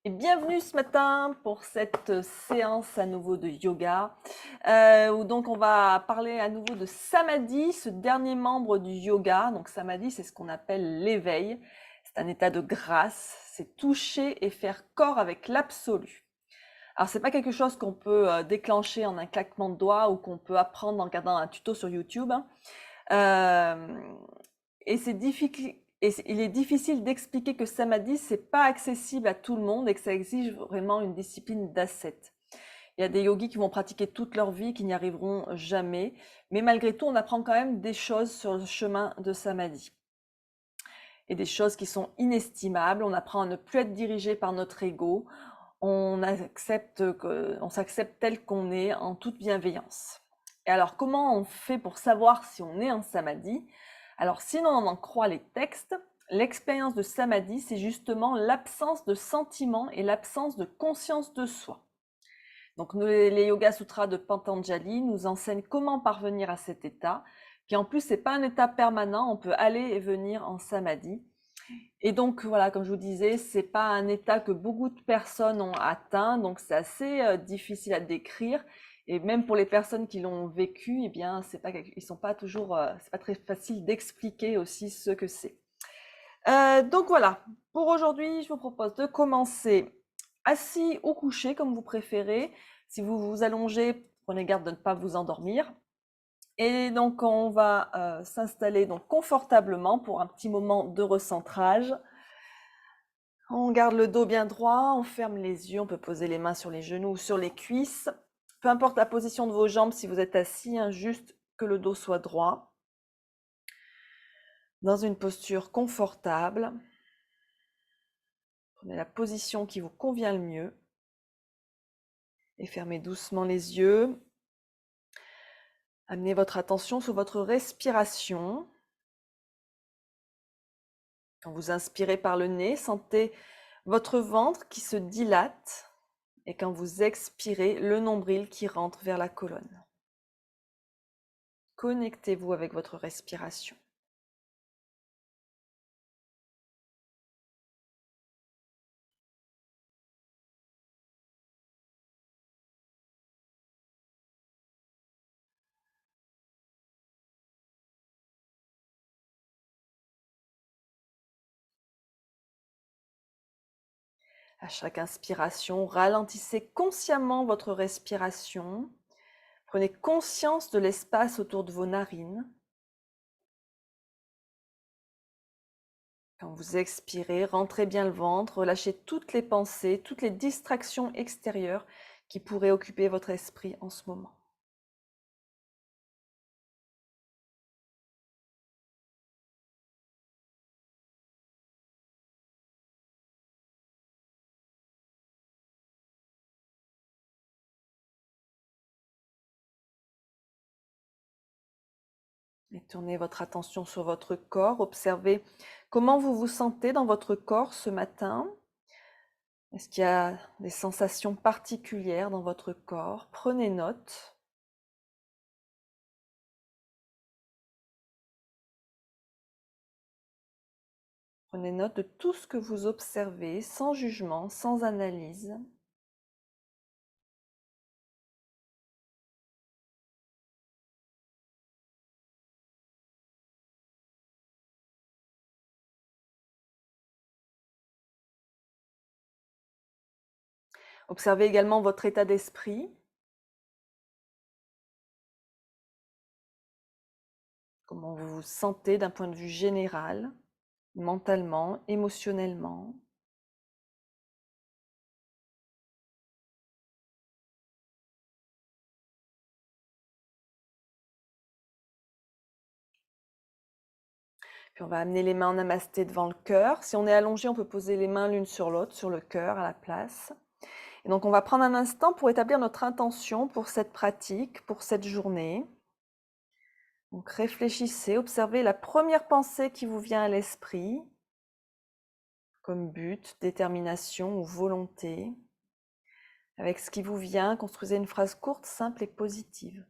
Et bienvenue ce matin pour cette séance à nouveau de yoga, où donc on va parler à nouveau de Samadhi, ce dernier membre du yoga. Donc Samadhi, c'est ce qu'on appelle l'éveil. C'est un état de grâce, c'est toucher et faire corps avec l'absolu. Alors c'est pas quelque chose qu'on peut déclencher en un claquement de doigts ou qu'on peut apprendre en regardant un tuto sur YouTube, hein. Et c'est difficile. Il est difficile d'expliquer que Samadhi, c'est pas accessible à tout le monde et que ça exige vraiment une discipline d'ascète. Il y a des yogis qui vont pratiquer toute leur vie, qui n'y arriveront jamais. Mais malgré tout, on apprend quand même des choses sur le chemin de Samadhi. Et des choses qui sont inestimables. On apprend à ne plus être dirigé par notre ego. On s'accepte tel qu'on est en toute bienveillance. Et alors, comment on fait pour savoir si on est en Samadhi? Alors, si l'on en croit les textes, l'expérience de Samadhi, c'est justement l'absence de sentiment et l'absence de conscience de soi. Donc, les Yoga Sutras de Patanjali nous enseignent comment parvenir à cet état, qui en plus, c'est pas un état permanent, on peut aller et venir en Samadhi. Et donc, voilà, comme je vous disais, c'est pas un état que beaucoup de personnes ont atteint, donc c'est assez difficile à décrire. Et même pour les personnes qui l'ont vécu, eh bien, c'est pas très facile d'expliquer aussi ce que c'est. Donc voilà, pour aujourd'hui, je vous propose de commencer assis ou couché, comme vous préférez. Si vous vous allongez, prenez garde de ne pas vous endormir. Et donc, on va s'installer donc confortablement pour un petit moment de recentrage. On garde le dos bien droit, on ferme les yeux, on peut poser les mains sur les genoux ou sur les cuisses. Peu importe la position de vos jambes si vous êtes assis, hein, juste que le dos soit droit. Dans une posture confortable. Prenez la position qui vous convient le mieux. Et fermez doucement les yeux. Amenez votre attention sur votre respiration. Quand vous inspirez par le nez, sentez votre ventre qui se dilate. Et quand vous expirez, le nombril qui rentre vers la colonne. Connectez-vous avec votre respiration. À chaque inspiration, ralentissez consciemment votre respiration. Prenez conscience de l'espace autour de vos narines. Quand vous expirez, rentrez bien le ventre, relâchez toutes les pensées, toutes les distractions extérieures qui pourraient occuper votre esprit en ce moment. Et tournez votre attention sur votre corps. Observez comment vous vous sentez dans votre corps ce matin. Est-ce qu'il y a des sensations particulières dans votre corps? Prenez note. Prenez note de tout ce que vous observez, sans jugement, sans analyse. Observez également votre état d'esprit. Comment vous vous sentez d'un point de vue général, mentalement, émotionnellement. Puis on va amener les mains en namasté devant le cœur. Si on est allongé, on peut poser les mains l'une sur l'autre, sur le cœur à la place. Et donc on va prendre un instant pour établir notre intention pour cette pratique, pour cette journée. Donc réfléchissez, observez la première pensée qui vous vient à l'esprit, comme but, détermination ou volonté. Avec ce qui vous vient, construisez une phrase courte, simple et positive.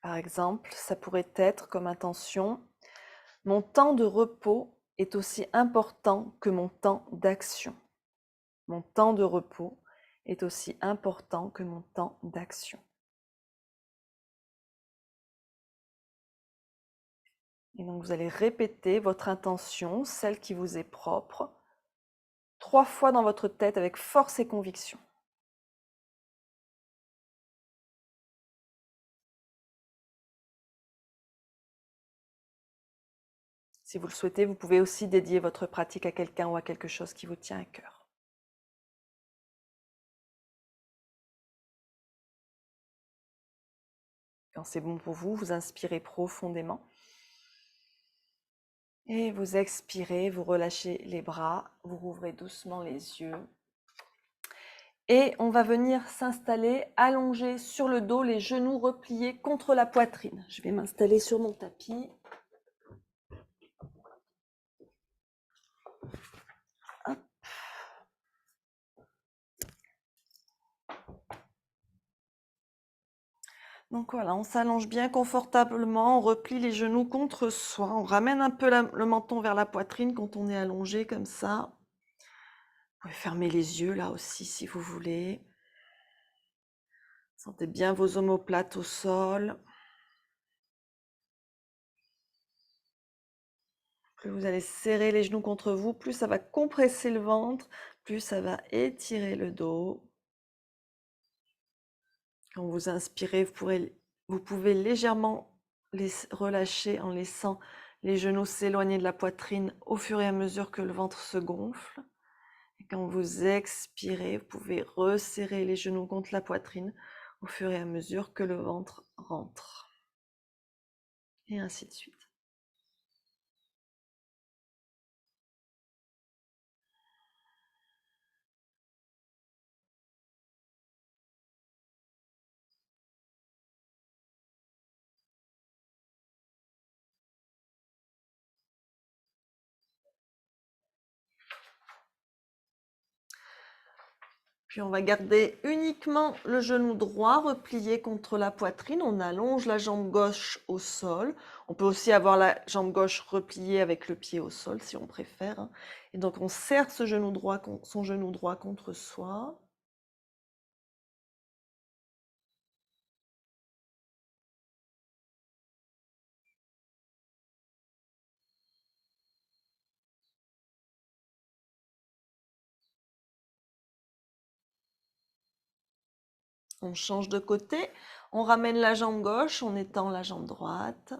Par exemple, ça pourrait être comme intention: mon temps de repos est aussi important que mon temps d'action. Mon temps de repos est aussi important que mon temps d'action. Et donc vous allez répéter votre intention, celle qui vous est propre, 3 fois dans votre tête avec force et conviction. Si vous le souhaitez, vous pouvez aussi dédier votre pratique à quelqu'un ou à quelque chose qui vous tient à cœur. Quand c'est bon pour vous, vous inspirez profondément. Et vous expirez, vous relâchez les bras, vous rouvrez doucement les yeux. Et on va venir s'installer allongé sur le dos, les genoux repliés contre la poitrine. Je vais m'installer sur mon tapis. Hop. Donc voilà, on s'allonge bien confortablement, on replie les genoux contre soi, on ramène un peu le menton vers la poitrine quand on est allongé comme ça. Vous pouvez fermer les yeux là aussi si vous voulez. Sentez bien vos omoplates au sol. Plus vous allez serrer les genoux contre vous, plus ça va compresser le ventre, plus ça va étirer le dos. Quand vous inspirez, vous pouvez légèrement les relâcher en laissant les genoux s'éloigner de la poitrine au fur et à mesure que le ventre se gonfle. Et quand vous expirez, vous pouvez resserrer les genoux contre la poitrine au fur et à mesure que le ventre rentre. Et ainsi de suite. Puis on va garder uniquement le genou droit replié contre la poitrine. On allonge la jambe gauche au sol. On peut aussi avoir la jambe gauche repliée avec le pied au sol si on préfère. Et donc on serre son genou droit contre soi. On change de côté. On ramène la jambe gauche, on étend la jambe droite.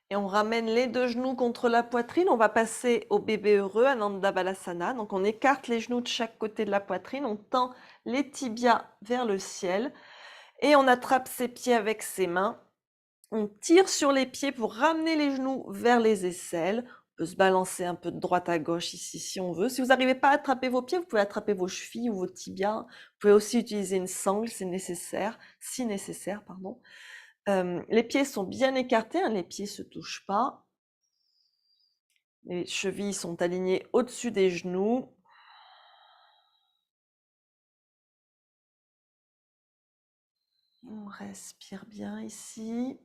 Et on ramène les deux genoux contre la poitrine. On va passer au bébé heureux, Ananda Balasana. Donc on écarte les genoux de chaque côté de la poitrine. On tend les tibias vers le ciel. Et on attrape ses pieds avec ses mains. On tire sur les pieds pour ramener les genoux vers les aisselles. On peut se balancer un peu de droite à gauche ici si on veut. Si vous n'arrivez pas à attraper vos pieds, vous pouvez attraper vos chevilles ou vos tibias. Vous pouvez aussi utiliser une sangle, c'est nécessaire, si nécessaire, pardon. Les pieds sont bien écartés, hein, les pieds ne se touchent pas. Les chevilles sont alignées au-dessus des genoux. On respire bien ici.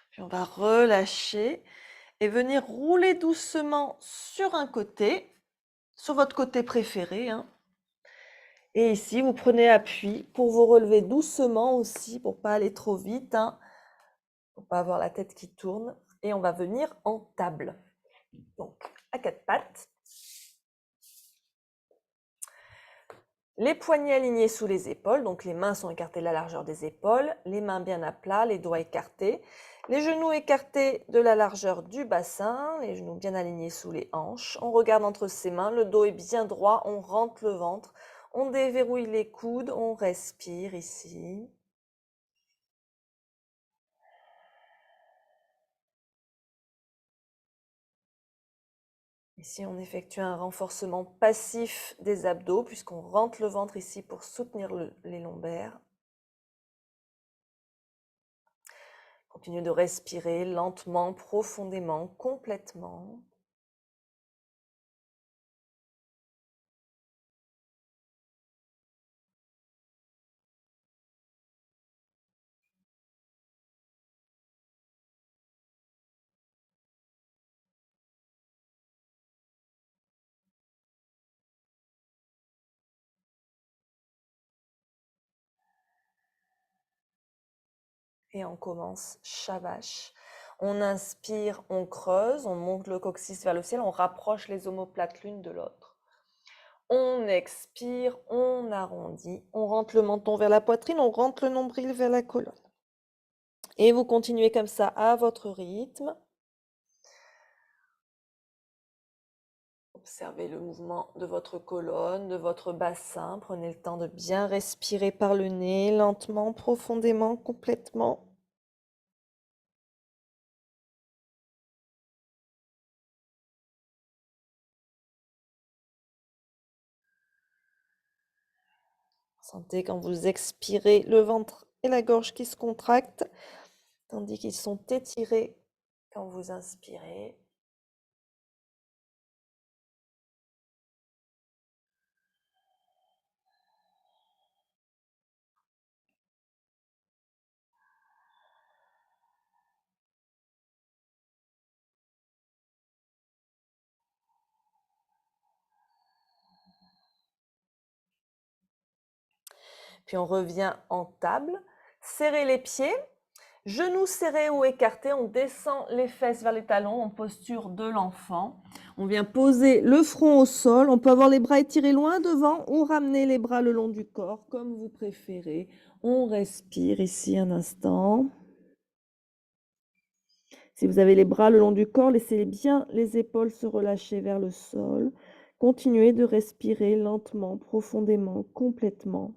Puis on va relâcher et venir rouler doucement sur un côté, sur votre côté préféré, hein. Et ici, vous prenez appui pour vous relever doucement aussi, pour ne pas aller trop vite, hein, pour ne pas avoir la tête qui tourne. Et on va venir en table. Donc, à 4 pattes. Les poignets alignés sous les épaules, donc les mains sont écartées de la largeur des épaules, les mains bien à plat, les doigts écartés. Les genoux écartés de la largeur du bassin, les genoux bien alignés sous les hanches. On regarde entre ses mains, le dos est bien droit, on rentre le ventre. On déverrouille les coudes, on respire ici. Ici, on effectue un renforcement passif des abdos puisqu'on rentre le ventre ici pour soutenir les lombaires. Continuez de respirer lentement, profondément, complètement. Et on commence Shavash. On inspire, on creuse, on monte le coccyx vers le ciel, on rapproche les omoplates l'une de l'autre. On expire, on arrondit, on rentre le menton vers la poitrine, on rentre le nombril vers la colonne. Et vous continuez comme ça à votre rythme. Observez le mouvement de votre colonne, de votre bassin. Prenez le temps de bien respirer par le nez, lentement, profondément, complètement. Sentez quand vous expirez le ventre et la gorge qui se contractent, tandis qu'ils sont étirés quand vous inspirez. Puis on revient en table. Serrez les pieds, genoux serrés ou écartés. On descend les fesses vers les talons en posture de l'enfant. On vient poser le front au sol. On peut avoir les bras étirés loin devant ou ramener les bras le long du corps, comme vous préférez. On respire ici un instant. Si vous avez les bras le long du corps, laissez bien les épaules se relâcher vers le sol. Continuez de respirer lentement, profondément, complètement.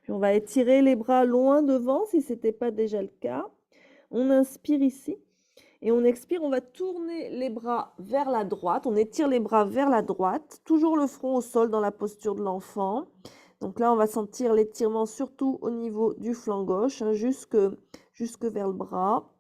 Puis on va étirer les bras loin devant si ce n'était pas déjà le cas. On inspire ici et on expire. On va tourner les bras vers la droite. On étire les bras vers la droite. Toujours le front au sol dans la posture de l'enfant. Donc là, on va sentir l'étirement surtout au niveau du flanc gauche, hein, jusque vers le bras.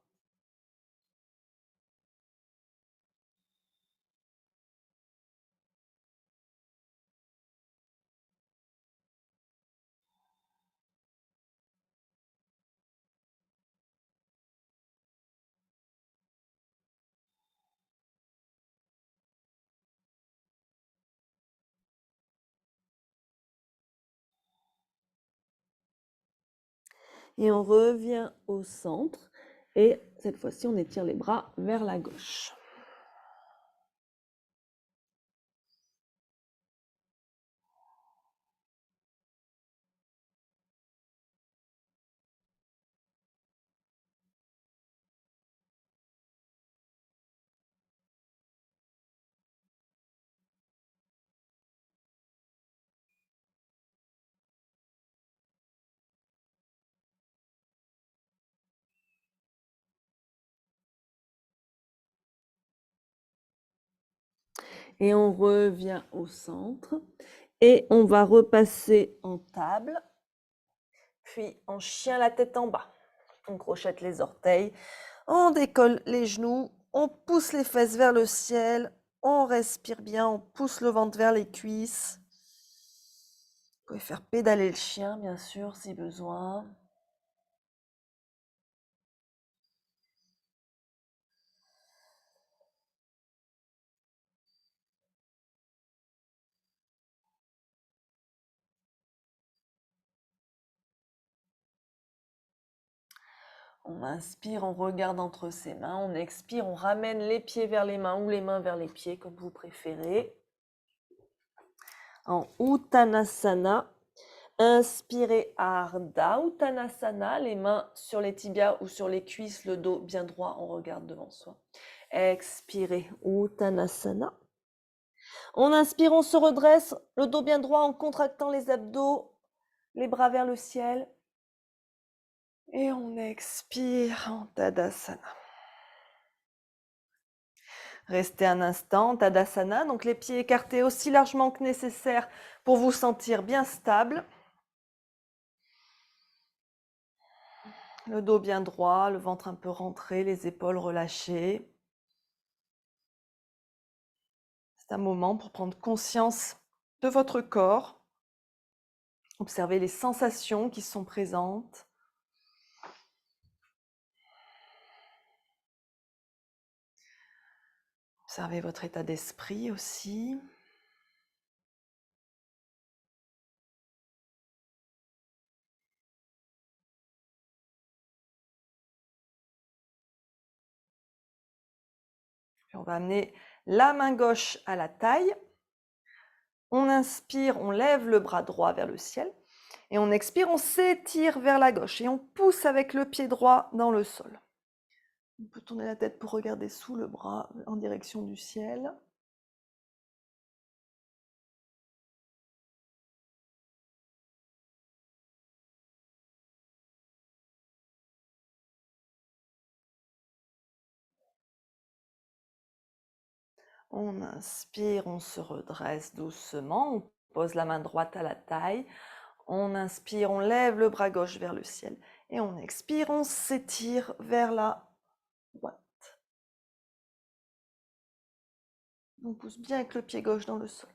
Et on revient au centre. Et cette fois-ci, on étire les bras vers la gauche. Et on revient au centre. Et on va repasser en table. Puis en chien la tête en bas. On crochette les orteils. On décolle les genoux. On pousse les fesses vers le ciel. On respire bien. On pousse le ventre vers les cuisses. Vous pouvez faire pédaler le chien, bien sûr, si besoin. On inspire, on regarde entre ses mains. On expire, on ramène les pieds vers les mains ou les mains vers les pieds, comme vous préférez. En Uttanasana, inspirez Ardha Uttanasana, les mains sur les tibias ou sur les cuisses, le dos bien droit, on regarde devant soi. Expirez Uttanasana. On inspire, on se redresse, le dos bien droit en contractant les abdos, les bras vers le ciel. Et on expire en Tadasana. Restez un instant en Tadasana, donc les pieds écartés aussi largement que nécessaire pour vous sentir bien stable. Le dos bien droit, le ventre un peu rentré, les épaules relâchées. C'est un moment pour prendre conscience de votre corps. Observez les sensations qui sont présentes. Observez votre état d'esprit aussi. Puis on va amener la main gauche à la taille. On inspire, on lève le bras droit vers le ciel. Et on expire, on s'étire vers la gauche. Et on pousse avec le pied droit dans le sol. On peut tourner la tête pour regarder sous le bras en direction du ciel. On inspire, on se redresse doucement, on pose la main droite à la taille. On inspire, on lève le bras gauche vers le ciel. Et on expire, on s'étire vers la droite. On pousse bien avec le pied gauche dans le sol.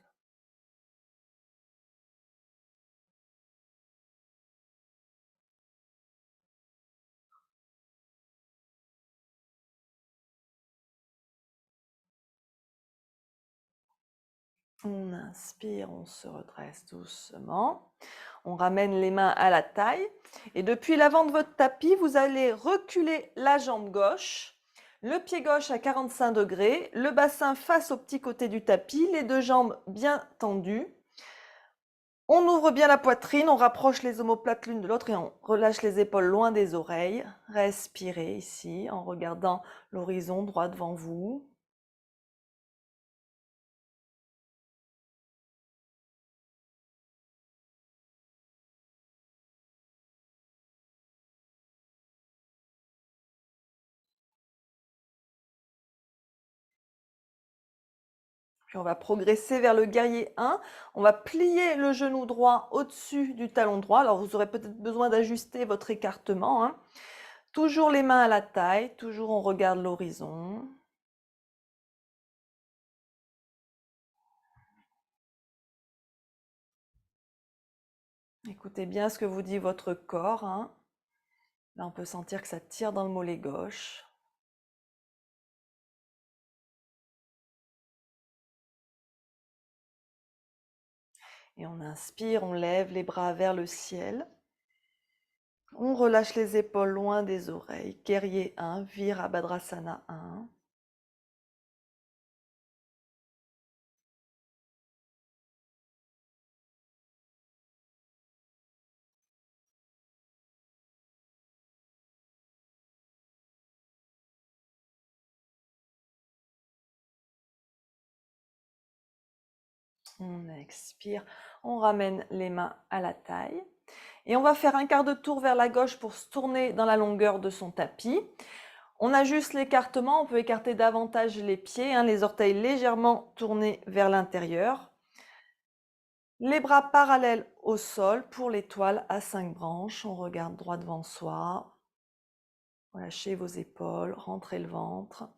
On inspire, on se redresse doucement. On ramène les mains à la taille. Et depuis l'avant de votre tapis, vous allez reculer la jambe gauche, le pied gauche à 45 degrés, le bassin face au petit côté du tapis, les deux jambes bien tendues. On ouvre bien la poitrine, on rapproche les omoplates l'une de l'autre et on relâche les épaules loin des oreilles. Respirez ici en regardant l'horizon droit devant vous. Puis on va progresser vers le guerrier 1. On va plier le genou droit au-dessus du talon droit. Alors vous aurez peut-être besoin d'ajuster votre écartement, hein. Toujours les mains à la taille, toujours on regarde l'horizon. Écoutez bien ce que vous dit votre corps, hein. Là, on peut sentir que ça tire dans le mollet gauche. Et on inspire, on lève les bras vers le ciel. On relâche les épaules loin des oreilles. Guerrier 1, Virabhadrasana 1. On expire, on ramène les mains à la taille. Et on va faire un quart de tour vers la gauche pour se tourner dans la longueur de son tapis. On ajuste l'écartement, on peut écarter davantage les pieds, hein, les orteils légèrement tournés vers l'intérieur. Les bras parallèles au sol pour l'étoile à 5 branches. On regarde droit devant soi. Relâchez vos épaules, rentrez le ventre.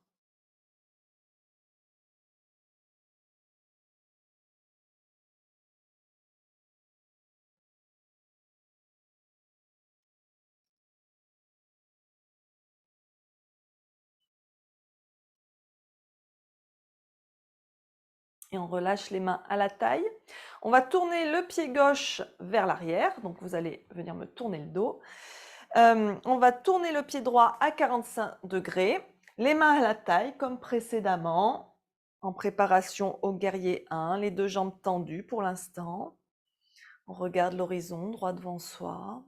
Et on relâche les mains à la taille. On va tourner le pied gauche vers l'arrière. Donc, vous allez venir me tourner le dos. On va tourner le pied droit à 45 degrés. Les mains à la taille, comme précédemment. En préparation au guerrier 1. Les deux jambes tendues pour l'instant. On regarde l'horizon, droit devant soi.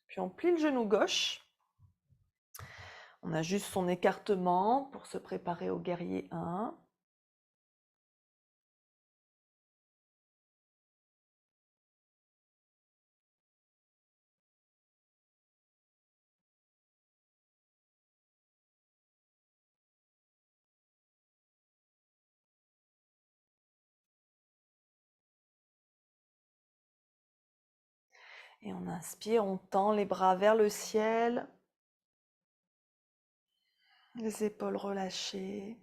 Puis on plie le genou gauche. On ajuste son écartement pour se préparer au guerrier 1. Et on inspire, on tend les bras vers le ciel. Les épaules relâchées.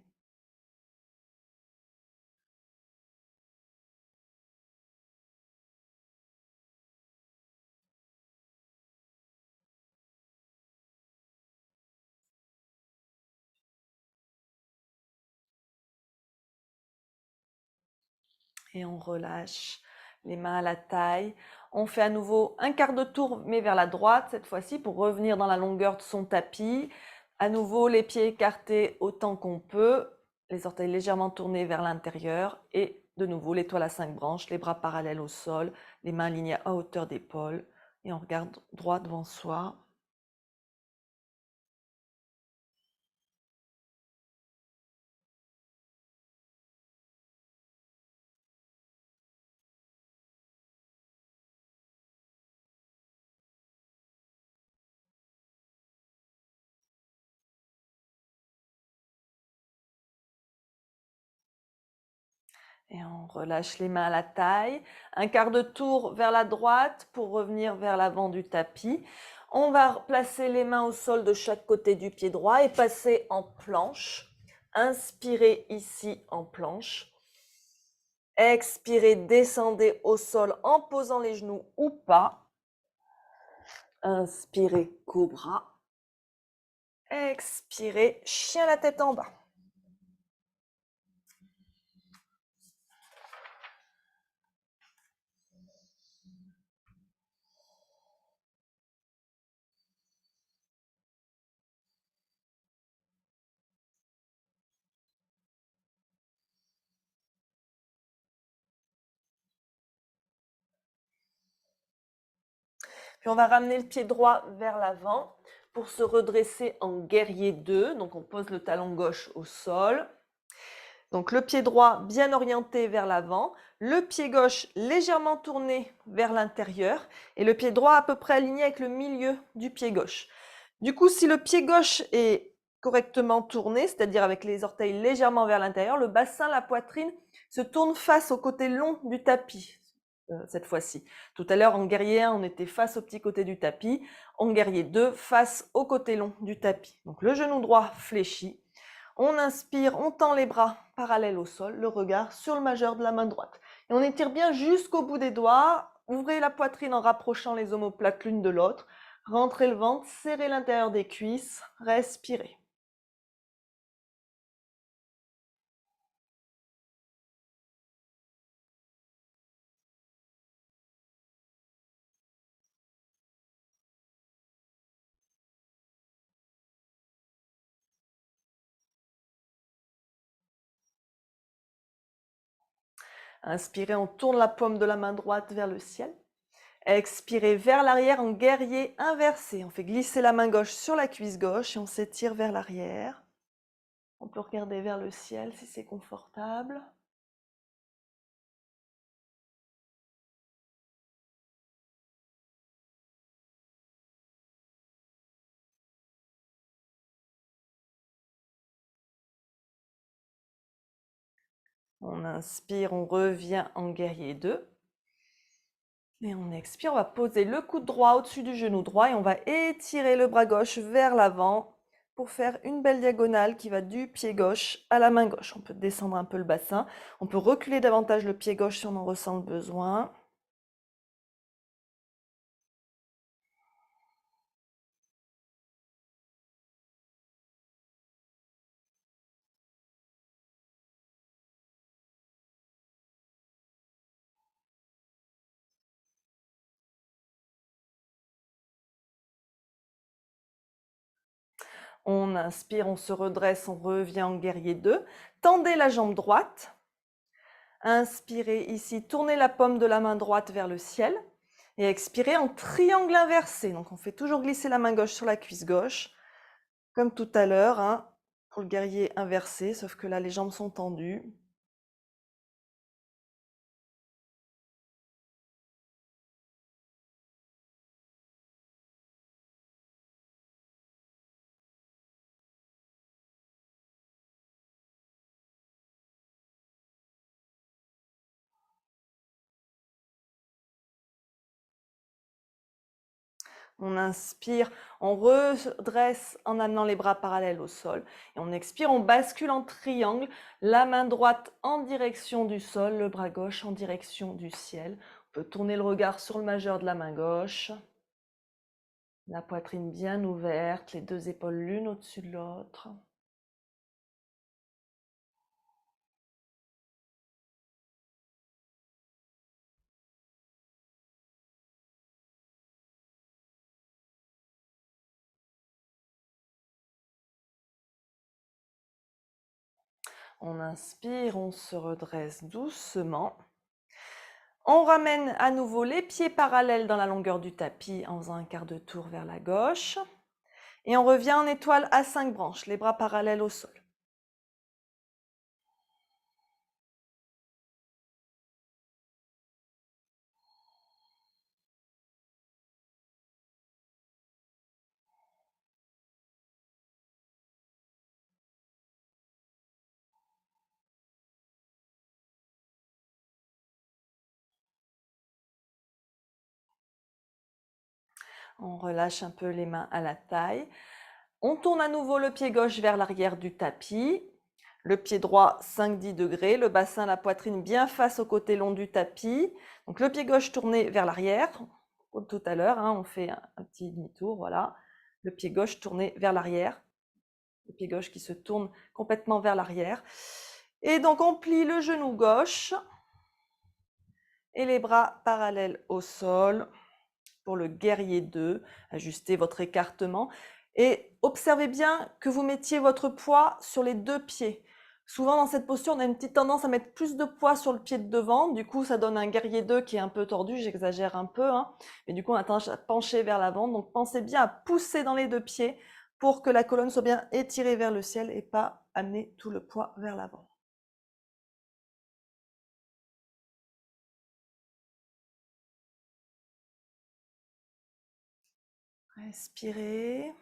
Et on relâche les mains à la taille. On fait à nouveau un quart de tour, mais vers la droite cette fois-ci, pour revenir dans la longueur de son tapis. À nouveau, les pieds écartés autant qu'on peut, les orteils légèrement tournés vers l'intérieur. Et de nouveau, l'étoile à 5 branches, les bras parallèles au sol, les mains alignées à hauteur d'épaule. Et on regarde droit devant soi. Et on relâche les mains à la taille. Un quart de tour vers la droite pour revenir vers l'avant du tapis. On va placer les mains au sol de chaque côté du pied droit et passer en planche. Inspirez ici en planche. Expirez, descendez au sol en posant les genoux ou pas. Inspirez, cobra. Expirez, chien la tête en bas. Puis on va ramener le pied droit vers l'avant pour se redresser en guerrier 2. Donc on pose le talon gauche au sol. Donc le pied droit bien orienté vers l'avant, le pied gauche légèrement tourné vers l'intérieur et le pied droit à peu près aligné avec le milieu du pied gauche. Du coup, si le pied gauche est correctement tourné, c'est-à-dire avec les orteils légèrement vers l'intérieur, le bassin, la poitrine se tourne face au côté long du tapis cette fois-ci. Tout à l'heure, en guerrier 1, on était face au petit côté du tapis. En guerrier 2, face au côté long du tapis. Donc le genou droit fléchi. On inspire, on tend les bras parallèles au sol, le regard sur le majeur de la main droite. Et on étire bien jusqu'au bout des doigts. Ouvrez la poitrine en rapprochant les omoplates l'une de l'autre. Rentrez le ventre, serrez l'intérieur des cuisses, respirez. Inspirez, on tourne la paume de la main droite vers le ciel. Expirez vers l'arrière en guerrier inversé. On fait glisser la main gauche sur la cuisse gauche et on s'étire vers l'arrière. On peut regarder vers le ciel si c'est confortable. On inspire, on revient en guerrier 2. Et on expire, on va poser le coude droit au-dessus du genou droit et on va étirer le bras gauche vers l'avant pour faire une belle diagonale qui va du pied gauche à la main gauche. On peut descendre un peu le bassin. On peut reculer davantage le pied gauche si on en ressent le besoin. On inspire, on se redresse, on revient en guerrier 2. Tendez la jambe droite. Inspirez ici, tournez la paume de la main droite vers le ciel. Et expirez en triangle inversé. Donc on fait toujours glisser la main gauche sur la cuisse gauche, comme tout à l'heure, hein, pour le guerrier inversé, sauf que là les jambes sont tendues. On inspire, on redresse en amenant les bras parallèles au sol. Et on expire, on bascule en triangle, la main droite en direction du sol, le bras gauche en direction du ciel. On peut tourner le regard sur le majeur de la main gauche. La poitrine bien ouverte, les deux épaules l'une au-dessus de l'autre. On inspire, on se redresse doucement. On ramène à nouveau les pieds parallèles dans la longueur du tapis en faisant un quart de tour vers la gauche. Et on revient en étoile à 5 branches, les bras parallèles au sol. On relâche un peu les mains à la taille. On tourne à nouveau le pied gauche vers l'arrière du tapis. Le pied droit 5-10 degrés, le bassin, la poitrine bien face au côté long du tapis. Donc le pied gauche tourné vers l'arrière, comme tout à l'heure, hein, on fait un petit demi-tour, voilà. Le pied gauche tourné vers l'arrière, le pied gauche qui se tourne complètement vers l'arrière. Et donc on plie le genou gauche et les bras parallèles au sol. Pour le guerrier 2, ajustez votre écartement et observez bien que vous mettiez votre poids sur les deux pieds. Souvent dans cette posture, on a une petite tendance à mettre plus de poids sur le pied de devant, du coup ça donne un guerrier 2 qui est un peu tordu, j'exagère un peu, hein. Mais du coup on a tendance à pencher vers l'avant, donc pensez bien à pousser dans les deux pieds pour que la colonne soit bien étirée vers le ciel et pas amener tout le poids vers l'avant. Respirez.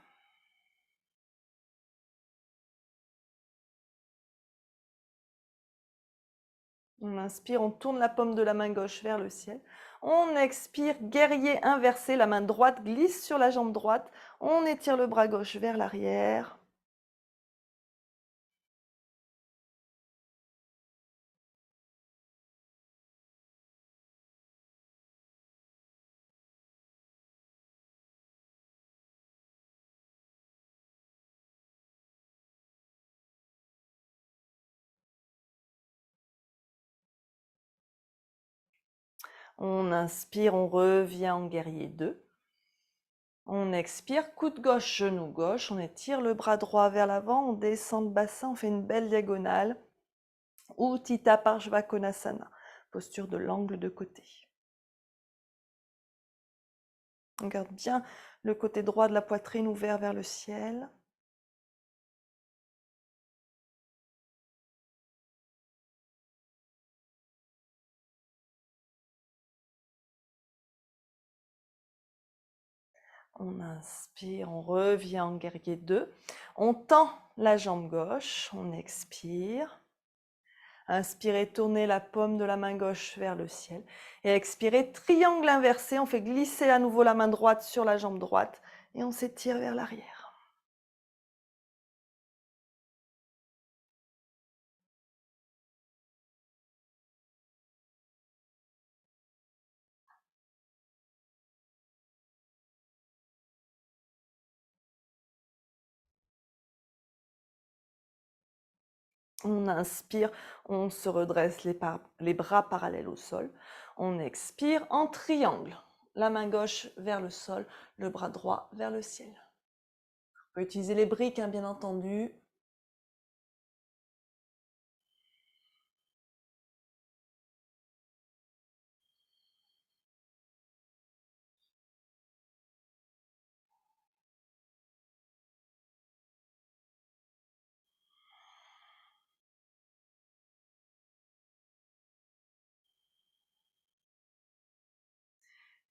On inspire, on tourne la paume de la main gauche vers le ciel. On expire, guerrier inversé, la main droite glisse sur la jambe droite. On étire le bras gauche vers l'arrière. On inspire, on revient en guerrier 2. On expire, coude gauche, genou gauche. On étire le bras droit vers l'avant, on descend le bassin, on fait une belle diagonale. Utthita Parshvakonasana, posture de l'angle de côté. On garde bien le côté droit de la poitrine ouvert vers le ciel. On inspire, on revient en guerrier 2. On tend la jambe gauche, on expire. Inspirez, tournez la paume de la main gauche vers le ciel. Et expirez, triangle inversé, on fait glisser à nouveau la main droite sur la jambe droite et on s'étire vers l'arrière. On inspire, on se redresse les bras parallèles au sol. On expire en triangle. La main gauche vers le sol, le bras droit vers le ciel. On peut utiliser les briques, hein, bien entendu.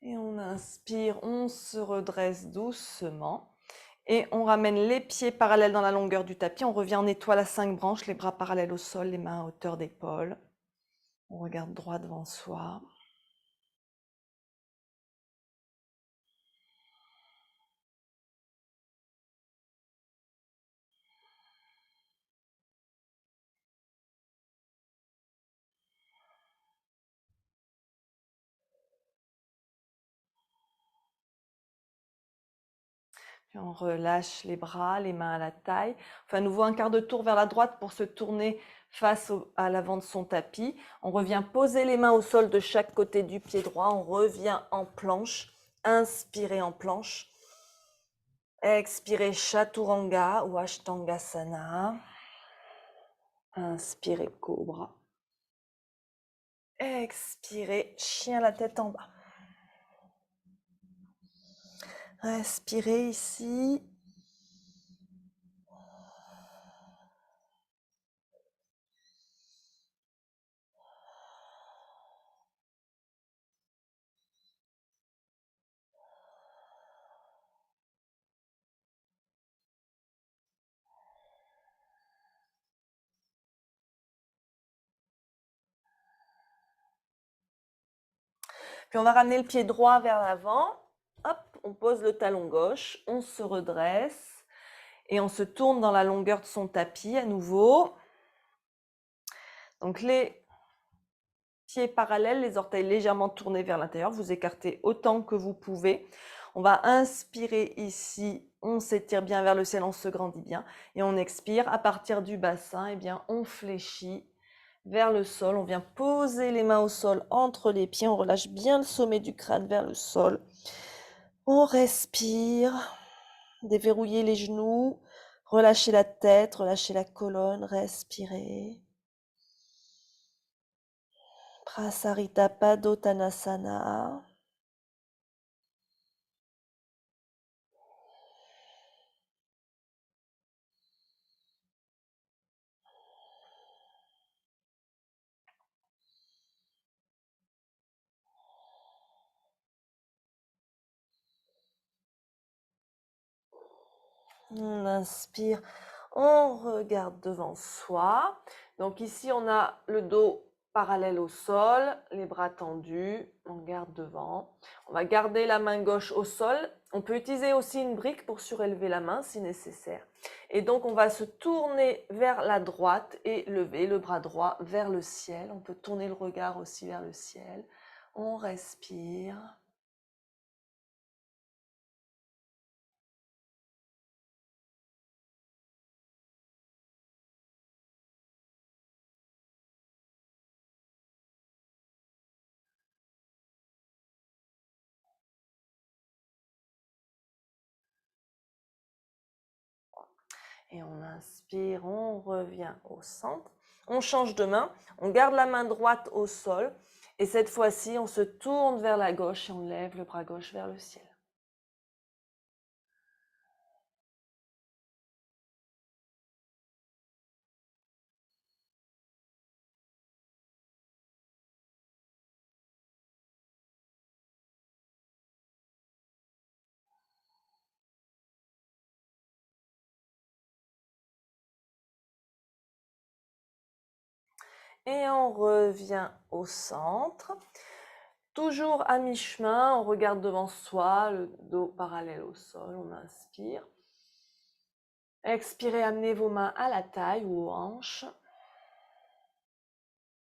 Et on inspire, on se redresse doucement. Et on ramène les pieds parallèles dans la longueur du tapis. On revient en étoile à 5 branches, les bras parallèles au sol, les mains à hauteur d'épaule. On regarde droit devant soi. Puis on relâche les bras, les mains à la taille. Enfin, à nouveau un quart de tour vers la droite pour se tourner face à l'avant de son tapis. On revient poser les mains au sol de chaque côté du pied droit. On revient en planche. Inspirez en planche. Expirez Chaturanga ou Ashtangasana. Inspirez Cobra. Expirez Chien la tête en bas. Respirez ici. Puis on va ramener le pied droit vers l'avant. Hop, on pose le talon gauche, on se redresse et on se tourne dans la longueur de son tapis à nouveau. Donc les pieds parallèles, les orteils légèrement tournés vers l'intérieur. Vous écartez autant que vous pouvez. On va inspirer ici, on s'étire bien vers le ciel, on se grandit bien. Et on expire, à partir du bassin, eh bien, on fléchit vers le sol. On vient poser les mains au sol entre les pieds. On relâche bien le sommet du crâne vers le sol. On respire. Déverrouillez les genoux. Relâchez la tête, relâchez la colonne. Respirez. Prasarita Padottanasana. On inspire, on regarde devant soi. Donc ici, on a le dos parallèle au sol, les bras tendus, on garde devant. On va garder la main gauche au sol. On peut utiliser aussi une brique pour surélever la main si nécessaire. Et donc, on va se tourner vers la droite et lever le bras droit vers le ciel. On peut tourner le regard aussi vers le ciel. On respire. Et on inspire, on revient au centre. On change de main, on garde la main droite au sol. Et cette fois-ci, on se tourne vers la gauche et on lève le bras gauche vers le ciel. Et on revient au centre. Toujours à mi-chemin, on regarde devant soi, le dos parallèle au sol, on inspire. Expirez, amenez vos mains à la taille ou aux hanches.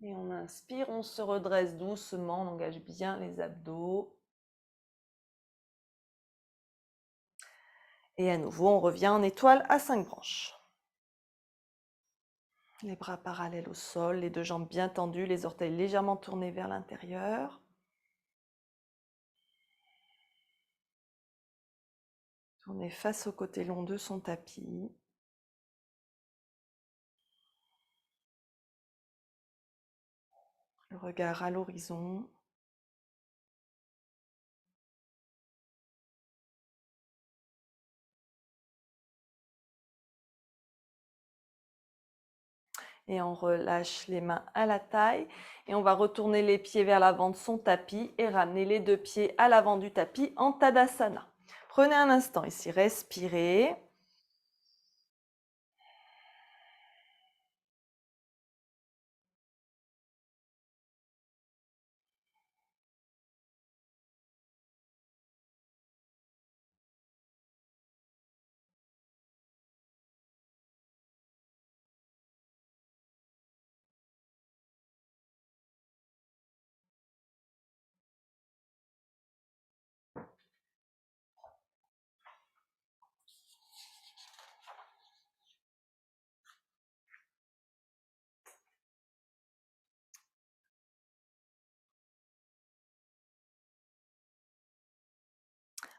Et on inspire, on se redresse doucement, on engage bien les abdos. Et à nouveau, on revient en étoile à 5 branches. Les bras parallèles au sol, les deux jambes bien tendues, les orteils légèrement tournés vers l'intérieur. Tournez face au côté long de son tapis. Le regard à l'horizon. Et on relâche les mains à la taille. Et on va retourner les pieds vers l'avant de son tapis et ramener les deux pieds à l'avant du tapis en Tadasana. Prenez un instant ici, respirez.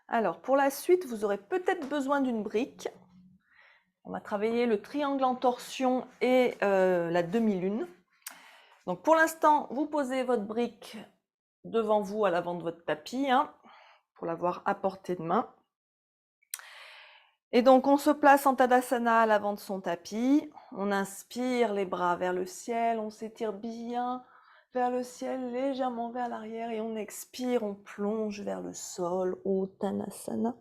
Alors, pour la suite, vous aurez peut-être besoin d'une brique. On va travailler le triangle en torsion et la demi-lune. Donc, pour l'instant, vous posez votre brique devant vous à l'avant de votre tapis, pour l'avoir à portée de main. Et donc, on se place en Tadasana à l'avant de son tapis. On inspire les bras vers le ciel, on s'étire bien vers le ciel, légèrement vers l'arrière, et on expire, on plonge vers le sol, Uttanasana.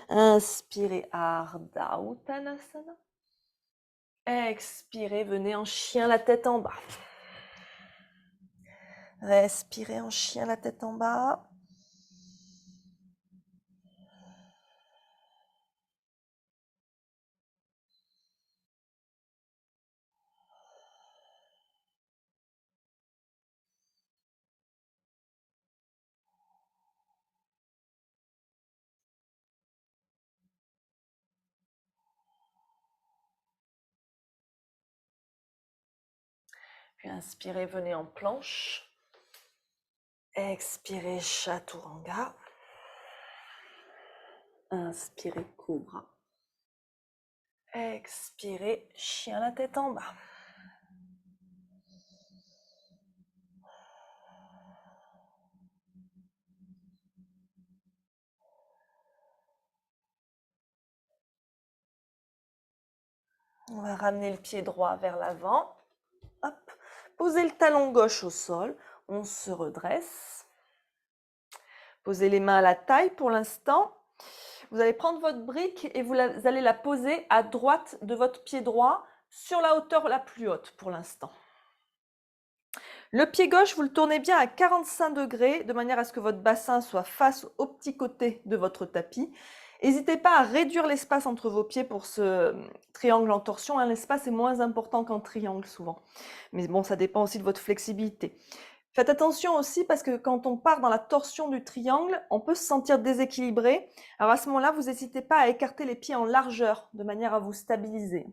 Inspirez, Ardha Uttanasana. Expirez, venez en chien, la tête en bas. Respirez en chien, la tête en bas. Puis inspirez, venez en planche. Expirez, Chaturanga. Inspirez, Cobra. Expirez, chien, la tête en bas. On va ramener le pied droit vers l'avant. Hop. Posez le talon gauche au sol. On se redresse. Posez les mains à la taille pour l'instant. Vous allez prendre votre brique et vous allez la poser à droite de votre pied droit sur la hauteur la plus haute pour l'instant. Le pied gauche, vous le tournez bien à 45 degrés de manière à ce que votre bassin soit face au petit côté de votre tapis. N'hésitez pas à réduire l'espace entre vos pieds pour ce triangle en torsion. L'espace est moins important qu'en triangle souvent. Mais bon, ça dépend aussi de votre flexibilité. Faites attention aussi parce que quand on part dans la torsion du triangle, on peut se sentir déséquilibré. Alors à ce moment-là, vous n'hésitez pas à écarter les pieds en largeur de manière à vous stabiliser.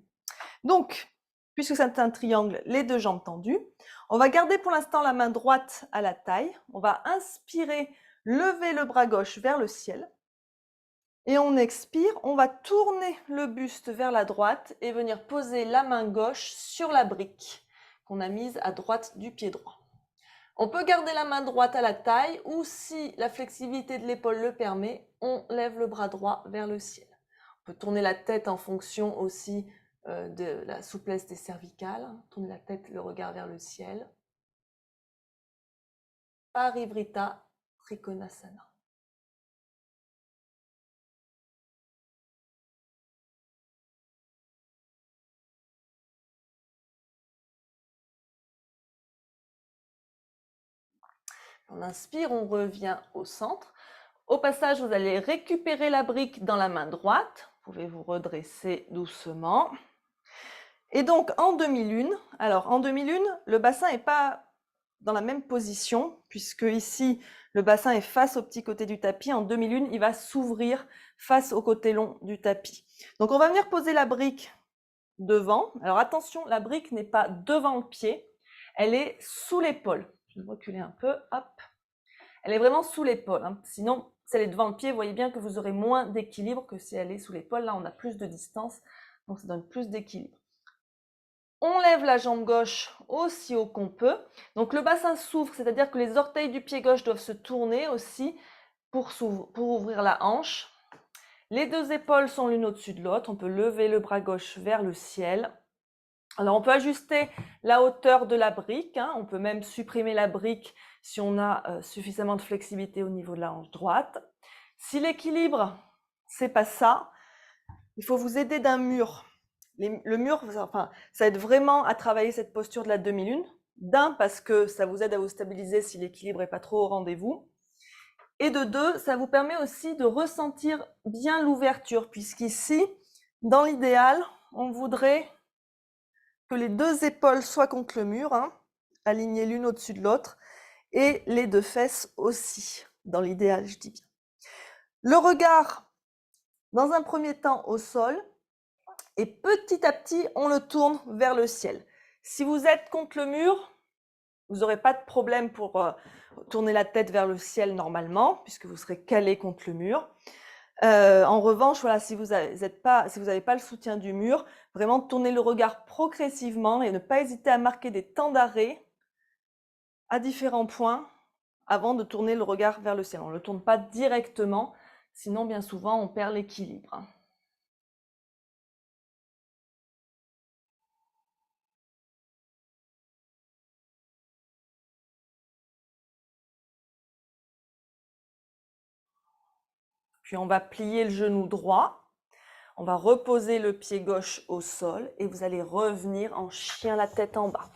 Donc, puisque c'est un triangle, les deux jambes tendues. On va garder pour l'instant la main droite à la taille. On va inspirer, lever le bras gauche vers le ciel. Et on expire, on va tourner le buste vers la droite et venir poser la main gauche sur la brique qu'on a mise à droite du pied droit. On peut garder la main droite à la taille ou si la flexibilité de l'épaule le permet, on lève le bras droit vers le ciel. On peut tourner la tête en fonction aussi de la souplesse des cervicales. Tourner la tête, le regard vers le ciel. Parivrtta Trikonasana. On inspire, on revient au centre. Au passage, vous allez récupérer la brique dans la main droite. Vous pouvez vous redresser doucement. Et donc, en demi-lune, le bassin n'est pas dans la même position, puisque ici, le bassin est face au petit côté du tapis. En demi-lune, il va s'ouvrir face au côté long du tapis. Donc, on va venir poser la brique devant. Alors attention, la brique n'est pas devant le pied, elle est sous l'épaule. Je vais reculer un peu, hop. Elle est vraiment sous l'épaule, hein. Sinon, si elle est devant le pied, vous voyez bien que vous aurez moins d'équilibre que si elle est sous l'épaule. Là, on a plus de distance, donc ça donne plus d'équilibre. On lève la jambe gauche aussi haut qu'on peut. Donc le bassin s'ouvre, c'est-à-dire que les orteils du pied gauche doivent se tourner aussi pour ouvrir la hanche. Les deux épaules sont l'une au-dessus de l'autre. On peut lever le bras gauche vers le ciel. Alors on peut ajuster la hauteur de la brique, hein. On peut même supprimer la brique si on a suffisamment de flexibilité au niveau de la hanche droite. Si l'équilibre, c'est pas ça, il faut vous aider d'un mur. Le mur, enfin, ça aide vraiment à travailler cette posture de la demi-lune. D'un, parce que ça vous aide à vous stabiliser si l'équilibre n'est pas trop au rendez-vous. Et de deux, ça vous permet aussi de ressentir bien l'ouverture, puisqu'ici, dans l'idéal, on voudrait que les deux épaules soient contre le mur, hein, alignées l'une au-dessus de l'autre, et les deux fesses aussi, dans l'idéal, je dis bien. Le regard, dans un premier temps, au sol, et petit à petit, on le tourne vers le ciel. Si vous êtes contre le mur, vous n'aurez pas de problème pour tourner la tête vers le ciel normalement, puisque vous serez calé contre le mur. En revanche, voilà, si vous n'avez pas le soutien du mur, vraiment tournez le regard progressivement et ne pas hésiter à marquer des temps d'arrêt à différents points avant de tourner le regard vers le ciel. On ne le tourne pas directement, sinon bien souvent on perd l'équilibre. Puis on va plier le genou droit, on va reposer le pied gauche au sol et vous allez revenir en chien la tête en bas.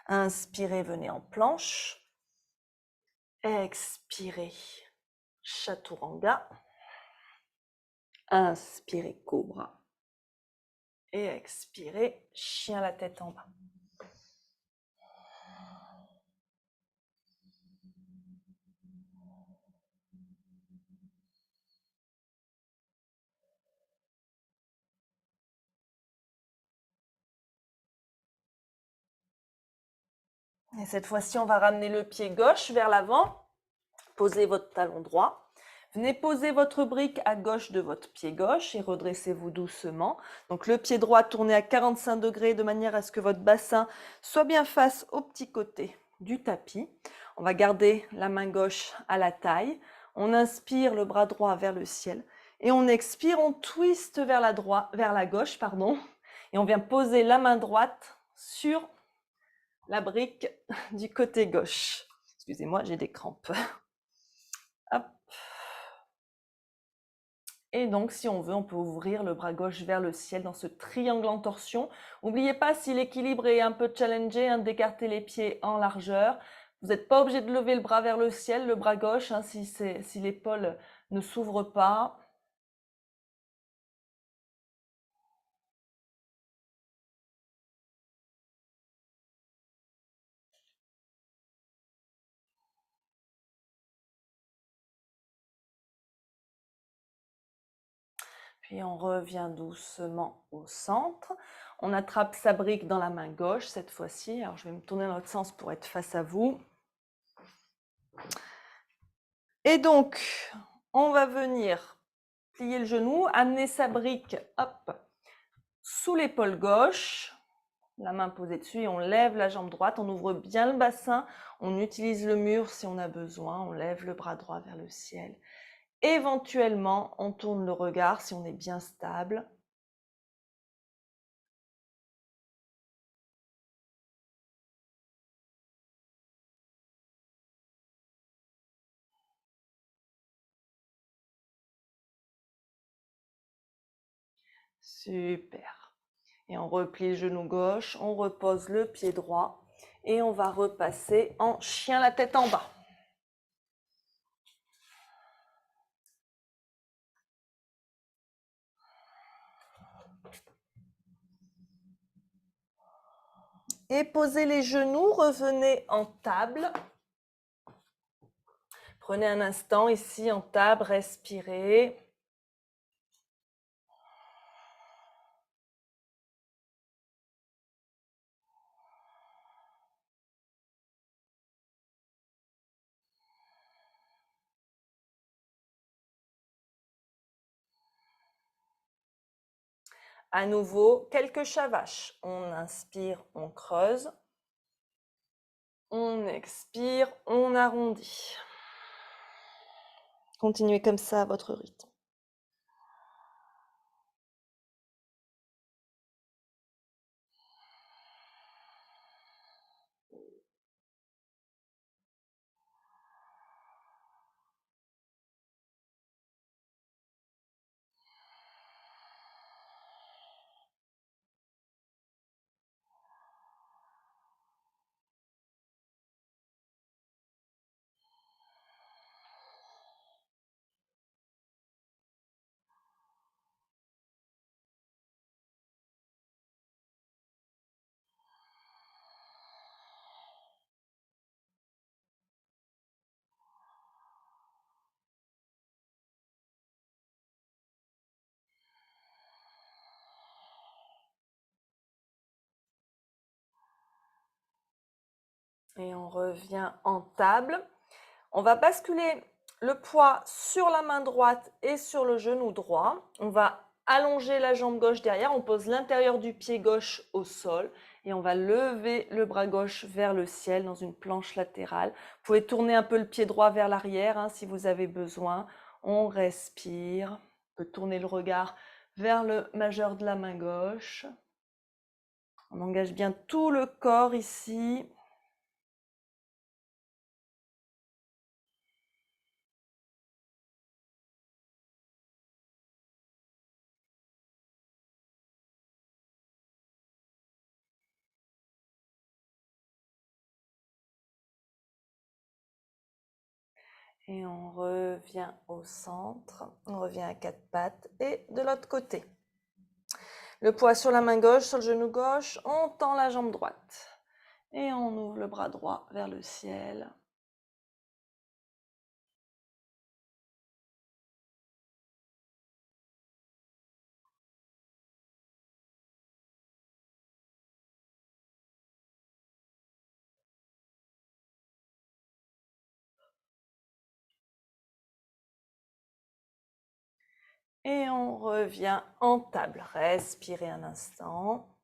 Inspirez, venez en planche. Expirez, chaturanga. Inspirez, cobra. Et expirez, chien la tête en bas. Et cette fois-ci, on va ramener le pied gauche vers l'avant. Posez votre talon droit. Venez poser votre brique à gauche de votre pied gauche et redressez-vous doucement. Donc le pied droit tourné à 45 degrés de manière à ce que votre bassin soit bien face au petit côté du tapis. On va garder la main gauche à la taille. On inspire le bras droit vers le ciel et on expire, on twiste vers la gauche, et on vient poser la main droite sur la brique du côté gauche. Excusez-moi, j'ai des crampes. Hop. Et donc, si on veut, on peut ouvrir le bras gauche vers le ciel dans ce triangle en torsion. N'oubliez pas, si l'équilibre est un peu challengé, hein, d'écarter les pieds en largeur. Vous n'êtes pas obligé de lever le bras vers le ciel, le bras gauche, hein, si l'épaule ne s'ouvre pas. Puis on revient doucement au centre. On attrape sa brique dans la main gauche cette fois-ci. Alors je vais me tourner dans l'autre sens pour être face à vous. Et donc, on va venir plier le genou, amener sa brique, hop, sous l'épaule gauche, la main posée dessus, et on lève la jambe droite, on ouvre bien le bassin, on utilise le mur si on a besoin, on lève le bras droit vers le ciel. Éventuellement, on tourne le regard si on est bien stable. Super. Et on replie le genou gauche, on repose le pied droit et on va repasser en chien la tête en bas. Et posez les genoux, revenez en table. Prenez un instant ici en table, respirez. À nouveau, quelques chavaches. On inspire, on creuse. On expire, on arrondit. Continuez comme ça à votre rythme. Et on revient en table. On va basculer le poids sur la main droite et sur le genou droit. On va allonger la jambe gauche derrière. On pose l'intérieur du pied gauche au sol et on va lever le bras gauche vers le ciel dans une planche latérale. Vous pouvez tourner un peu le pied droit vers l'arrière si vous avez besoin. On respire. On peut tourner le regard vers le majeur de la main gauche. On engage bien tout le corps ici. Et on revient au centre, on revient à quatre pattes et de l'autre côté. Le poids sur la main gauche, sur le genou gauche, on tend la jambe droite. Et on ouvre le bras droit vers le ciel. Et on revient en table. Respirez un instant.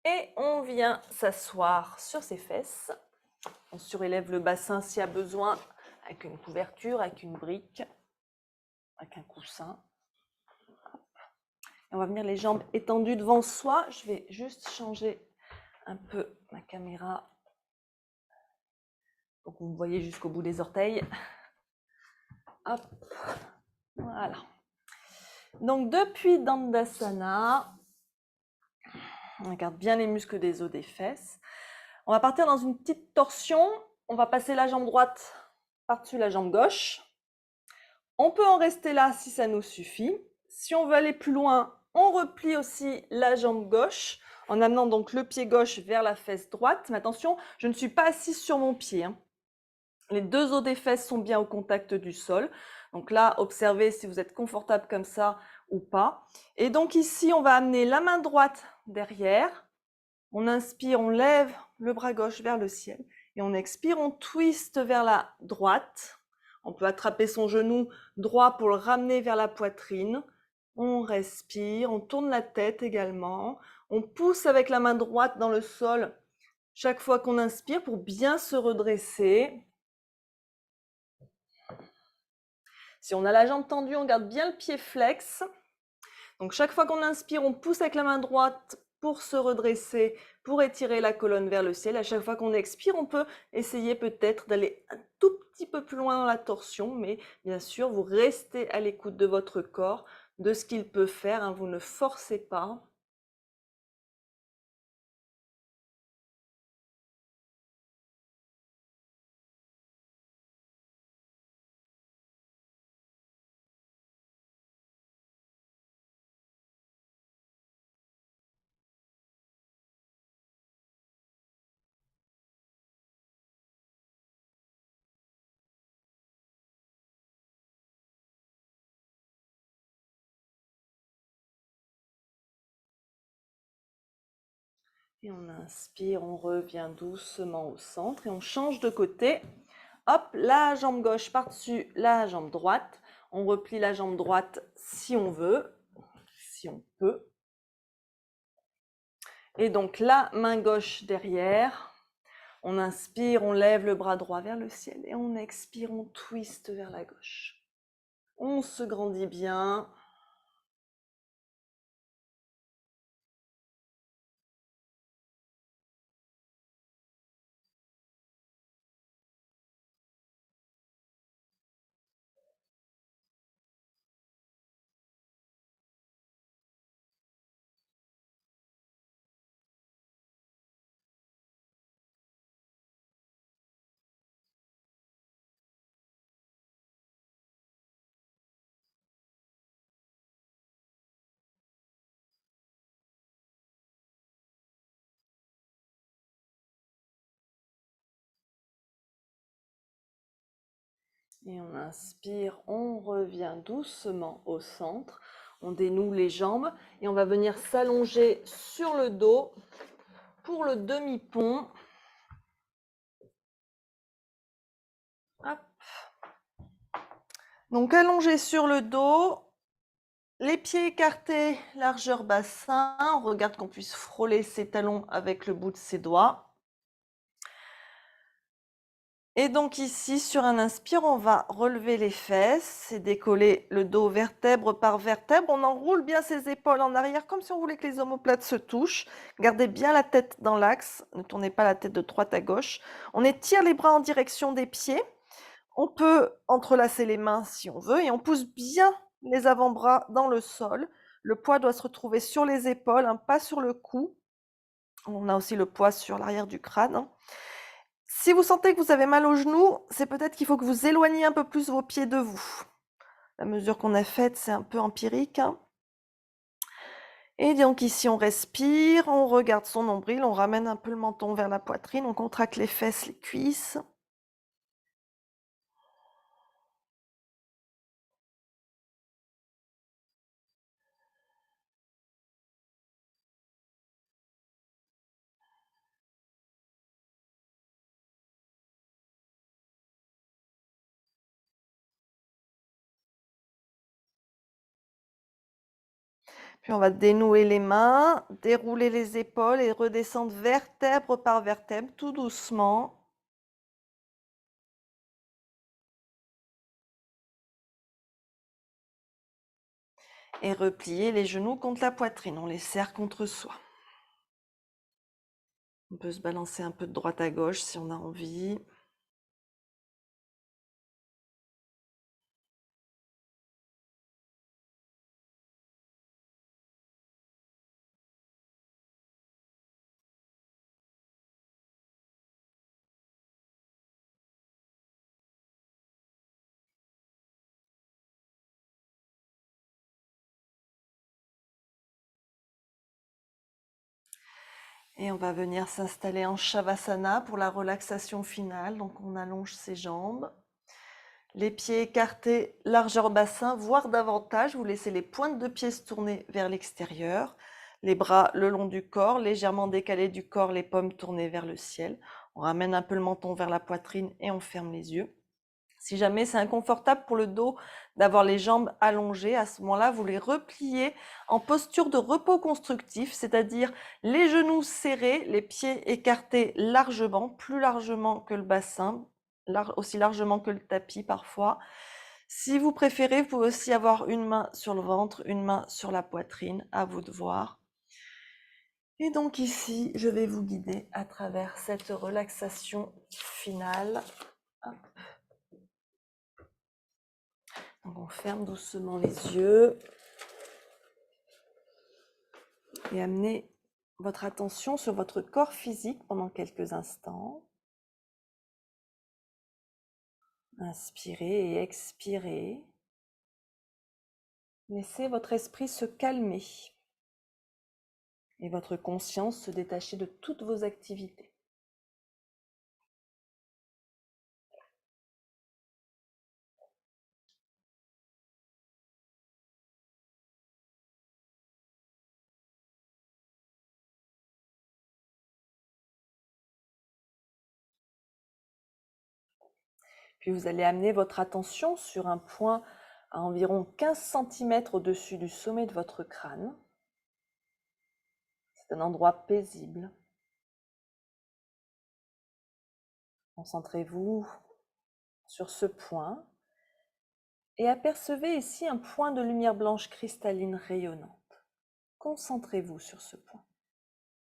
Et on vient s'asseoir sur ses fesses. On surélève le bassin s'il y a besoin, avec une couverture, avec une brique, avec un coussin. Et on va venir les jambes étendues devant soi. Je vais juste changer un peu ma caméra pour que vous me voyez jusqu'au bout des orteils. Hop, voilà. Donc depuis Dandasana, on regarde bien les muscles des os des fesses. On va partir dans une petite torsion. On va passer la jambe droite par-dessus la jambe gauche. On peut en rester là si ça nous suffit. Si on veut aller plus loin, on replie aussi la jambe gauche en amenant donc le pied gauche vers la fesse droite. Mais attention, je ne suis pas assise sur mon pied. Les deux os des fesses sont bien au contact du sol. Donc là, observez si vous êtes confortable comme ça ou pas. Et donc ici, on va amener la main droite derrière. On inspire, on lève le bras gauche vers le ciel. Et on expire, on twiste vers la droite. On peut attraper son genou droit pour le ramener vers la poitrine. On respire, on tourne la tête également. On pousse avec la main droite dans le sol chaque fois qu'on inspire pour bien se redresser. Si on a la jambe tendue, on garde bien le pied flex. Donc chaque fois qu'on inspire, on pousse avec la main droite pour se redresser, pour étirer la colonne vers le ciel. À chaque fois qu'on expire, on peut essayer peut-être d'aller un tout petit peu plus loin dans la torsion, mais bien sûr, vous restez à l'écoute de votre corps, de ce qu'il peut faire, vous ne forcez pas. Et on inspire, on revient doucement au centre et on change de côté. Hop, la jambe gauche par-dessus la jambe droite. On replie la jambe droite si on veut, si on peut. Et donc la main gauche derrière. On inspire, on lève le bras droit vers le ciel et on expire, on twiste vers la gauche. On se grandit bien. Et on inspire, on revient doucement au centre. On dénoue les jambes et on va venir s'allonger sur le dos pour le demi-pont. Hop. Donc allongé sur le dos, les pieds écartés, largeur bassin. On regarde qu'on puisse frôler ses talons avec le bout de ses doigts. Et donc ici, sur un inspire, on va relever les fesses et décoller le dos vertèbre par vertèbre. On enroule bien ses épaules en arrière, comme si on voulait que les omoplates se touchent. Gardez bien la tête dans l'axe, ne tournez pas la tête de droite à gauche. On étire les bras en direction des pieds. On peut entrelacer les mains si on veut et on pousse bien les avant-bras dans le sol. Le poids doit se retrouver sur les épaules, hein, pas sur le cou. On a aussi le poids sur l'arrière du crâne, hein. Si vous sentez que vous avez mal aux genoux, c'est peut-être qu'il faut que vous éloigniez un peu plus vos pieds de vous. La mesure qu'on a faite, c'est un peu empirique, hein. Et donc ici, on respire, on regarde son nombril, on ramène un peu le menton vers la poitrine, on contracte les fesses, les cuisses. Puis on va dénouer les mains, dérouler les épaules et redescendre vertèbre par vertèbre, tout doucement. Et replier les genoux contre la poitrine, on les serre contre soi. On peut se balancer un peu de droite à gauche si on a envie. Et on va venir s'installer en Shavasana pour la relaxation finale. Donc on allonge ses jambes. Les pieds écartés, largeur bassin, voire davantage. Vous laissez les pointes de pieds se tourner vers l'extérieur. Les bras le long du corps, légèrement décalés du corps, les paumes tournées vers le ciel. On ramène un peu le menton vers la poitrine et on ferme les yeux. Si jamais c'est inconfortable pour le dos d'avoir les jambes allongées, à ce moment-là, vous les repliez en posture de repos constructif, c'est-à-dire les genoux serrés, les pieds écartés largement, plus largement que le bassin, aussi largement que le tapis parfois. Si vous préférez, vous pouvez aussi avoir une main sur le ventre, une main sur la poitrine, à vous de voir. Et donc ici, je vais vous guider à travers cette relaxation finale. Hop. Donc on ferme doucement les yeux et amenez votre attention sur votre corps physique pendant quelques instants. Inspirez et expirez. Laissez votre esprit se calmer et votre conscience se détacher de toutes vos activités. Puis vous allez amener votre attention sur un point à environ 15 cm au-dessus du sommet de votre crâne. C'est un endroit paisible. Concentrez-vous sur ce point et apercevez ici un point de lumière blanche cristalline rayonnante. Concentrez-vous sur ce point.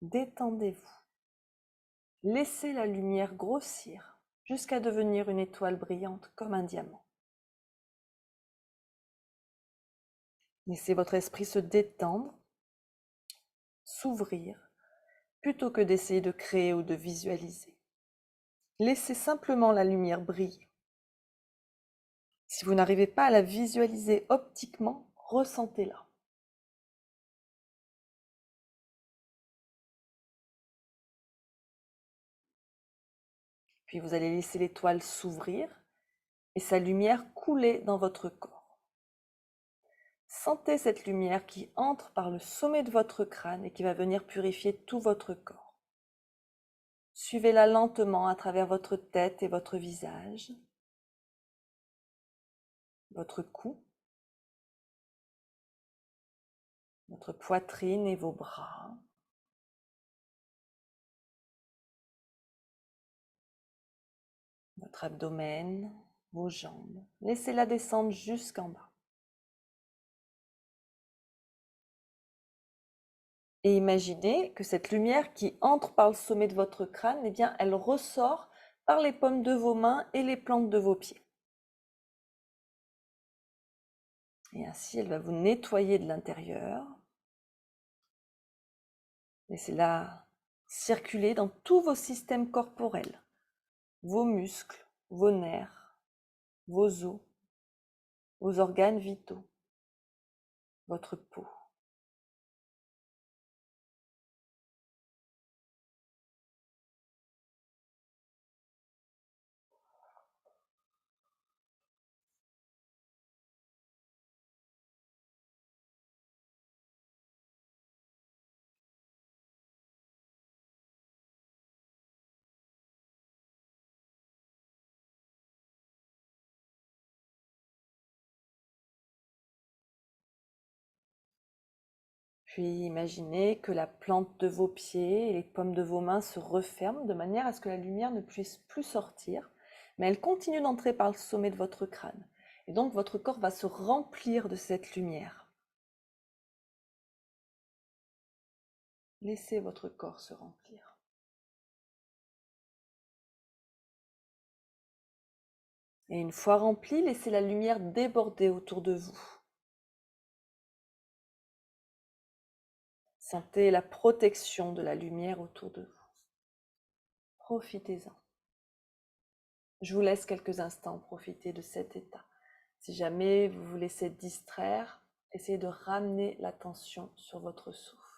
Détendez-vous. Laissez la lumière grossir jusqu'à devenir une étoile brillante comme un diamant. Laissez votre esprit se détendre, s'ouvrir, plutôt que d'essayer de créer ou de visualiser. Laissez simplement la lumière briller. Si vous n'arrivez pas à la visualiser optiquement, ressentez-la. Puis vous allez laisser l'étoile s'ouvrir et sa lumière couler dans votre corps. Sentez cette lumière qui entre par le sommet de votre crâne et qui va venir purifier tout votre corps. Suivez-la lentement à travers votre tête et votre visage, votre cou, votre poitrine et vos bras. Votre abdomen, vos jambes. Laissez-la descendre jusqu'en bas. Et imaginez que cette lumière qui entre par le sommet de votre crâne, eh bien, elle ressort par les paumes de vos mains et les plantes de vos pieds. Et ainsi, elle va vous nettoyer de l'intérieur. Laissez-la circuler dans tous vos systèmes corporels, vos muscles, vos nerfs, vos os, vos organes vitaux, votre peau. Puis imaginez que la plante de vos pieds et les paumes de vos mains se referment de manière à ce que la lumière ne puisse plus sortir, mais elle continue d'entrer par le sommet de votre crâne. Et donc votre corps va se remplir de cette lumière. Laissez votre corps se remplir. Et une fois rempli, laissez la lumière déborder autour de vous. Sentez la protection de la lumière autour de vous. Profitez-en. Je vous laisse quelques instants profiter de cet état. Si jamais vous vous laissez distraire, essayez de ramener l'attention sur votre souffle.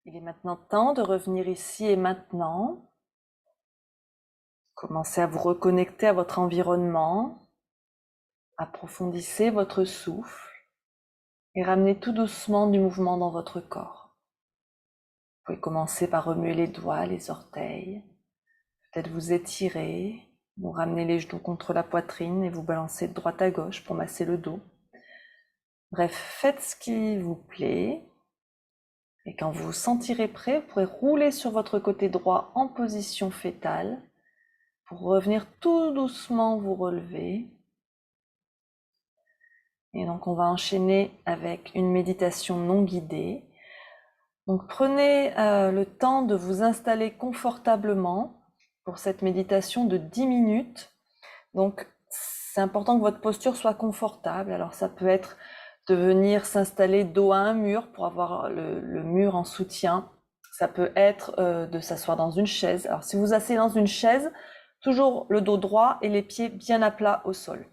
Il est maintenant temps de revenir ici et maintenant. Commencez à vous reconnecter à votre environnement. Approfondissez votre souffle et ramenez tout doucement du mouvement dans votre corps. Vous pouvez commencer par remuer les doigts, les orteils. Peut-être vous étirer, vous ramenez les genoux contre la poitrine et vous balancez de droite à gauche pour masser le dos. Bref, faites ce qui vous plaît. Et quand vous vous sentirez prêt, vous pourrez rouler sur votre côté droit en position fétale pour revenir tout doucement vous relever. Et donc on va enchaîner avec une méditation non guidée. Donc prenez le temps de vous installer confortablement pour cette méditation de 10 minutes. Donc c'est important que votre posture soit confortable. Alors ça peut être de venir s'installer dos à un mur pour avoir le mur en soutien. Ça peut être de s'asseoir dans une chaise. Alors si vous vous asseyez dans une chaise, toujours le dos droit et les pieds bien à plat au sol.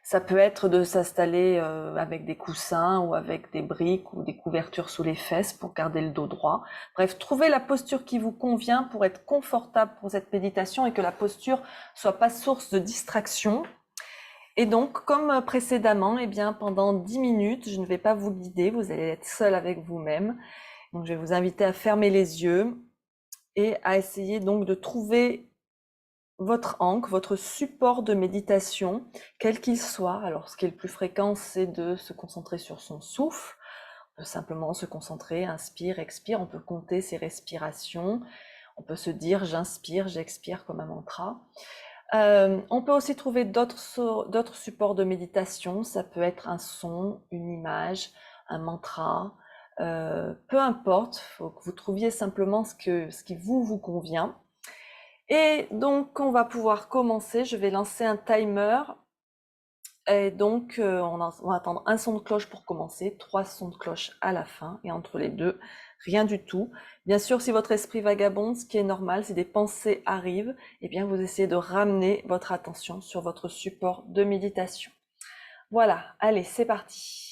Ça peut être de s'installer avec des coussins ou avec des briques ou des couvertures sous les fesses pour garder le dos droit. Bref, trouvez la posture qui vous convient pour être confortable pour cette méditation et que la posture soit pas source de distraction. Et donc, comme précédemment, eh bien, pendant 10 minutes, je ne vais pas vous guider, vous allez être seul avec vous-même. Donc, je vais vous inviter à fermer les yeux et à essayer donc de trouver votre ancre, votre support de méditation, quel qu'il soit. Alors, ce qui est le plus fréquent, c'est de se concentrer sur son souffle. On peut simplement se concentrer, inspire, expire. On peut compter ses respirations. On peut se dire j'inspire, j'expire comme un mantra. On peut aussi trouver d'autres supports de méditation. Ça peut être un son, une image, un mantra. Peu importe, il faut que vous trouviez simplement ce qui vous convient. Et donc, on va pouvoir commencer. Je vais lancer un timer. Et donc, on va attendre un son de cloche pour commencer, 3 sons de cloche à la fin. Et entre les deux, rien du tout. Bien sûr, si votre esprit vagabonde, ce qui est normal, si des pensées arrivent, eh bien, vous essayez de ramener votre attention sur votre support de méditation. Voilà, allez, c'est parti.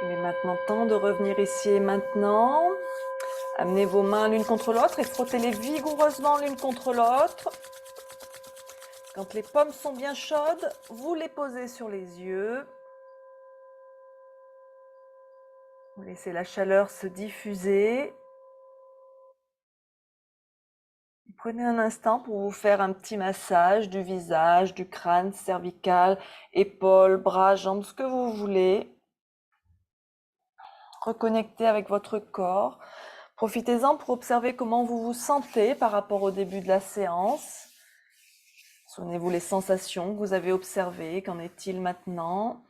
Il est maintenant temps de revenir ici et maintenant. Amenez vos mains l'une contre l'autre et frottez-les vigoureusement l'une contre l'autre. Quand les paumes sont bien chaudes, vous les posez sur les yeux. Vous laissez la chaleur se diffuser. Prenez un instant pour vous faire un petit massage du visage, du crâne, cervical, épaules, bras, jambes, ce que vous voulez. Reconnectez avec votre corps. Profitez-en pour observer comment vous vous sentez par rapport au début de la séance. Souvenez-vous les sensations que vous avez observées. Qu'en est-il maintenant?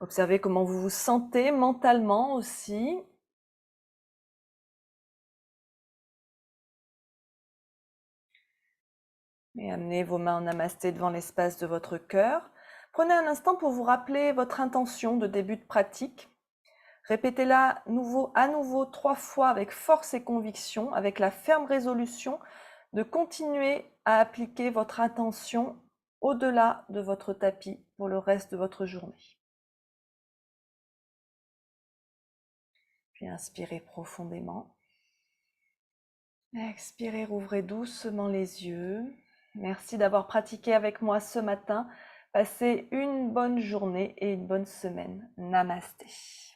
Observez comment vous vous sentez mentalement aussi. Et amenez vos mains en namasté devant l'espace de votre cœur. Prenez un instant pour vous rappeler votre intention de début de pratique. Répétez-la à nouveau 3 fois avec force et conviction, avec la ferme résolution de continuer à appliquer votre intention au-delà de votre tapis pour le reste de votre journée. Puis inspirez profondément. Expirez, ouvrez doucement les yeux. Merci d'avoir pratiqué avec moi ce matin. Passez une bonne journée et une bonne semaine. Namasté.